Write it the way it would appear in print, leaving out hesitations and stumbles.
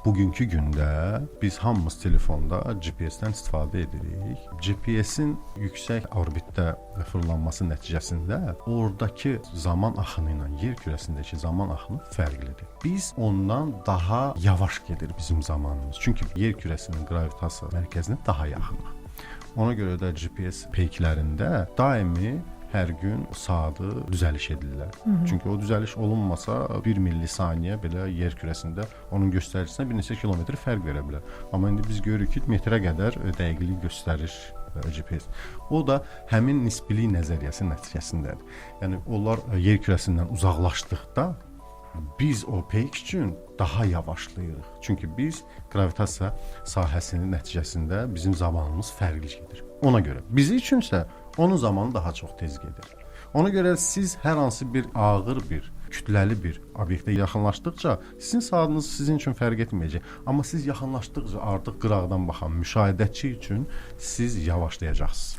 Bugünkü gündə biz hamımız telefonda GPS-dən istifadə edirik. GPS-in yüksək orbitdə fırlanması nəticəsində oradakı zaman axını ilə yer kürəsindəki zaman axını fərqlidir. Biz ondan daha yavaş gedir bizim zamanımız. Çünki yer kürəsinin qravitasiya mərkəzinə daha yaxınıq. Ona görə də GPS peyklərində daimi hər gün saatı düzəliş edirlər. Çünki o düzəliş olunmasa 1 millisaniyə belə yer kürəsində onun göstəricisine bir neçə kilometr fərq verə bilər. Amma indi biz görürük ki, metrə qədər dəqiqlik göstərir GPS. O da həmin nisbilik nəzəriyyəsi nəticəsindədir. Yəni onlar yer kürəsindən uzaqlaşdıqda biz o peyk üçün daha yavaşlayırıq. Çünki biz qravitasiya sahəsinin nəticəsində bizim zamanımız fərqli gedir. Ona görə bizi üçünsə onun zamanı daha çox tez gedir. Ona görə siz hər hansı bir ağır bir, kütləli bir obyektə yaxınlaşdıqca sizin saatınız sizin üçün fərq etməyəcək. Amma siz yaxınlaşdıqca artıq qıraqdan baxan müşahidəçi üçün siz yavaşlayacaqsınız.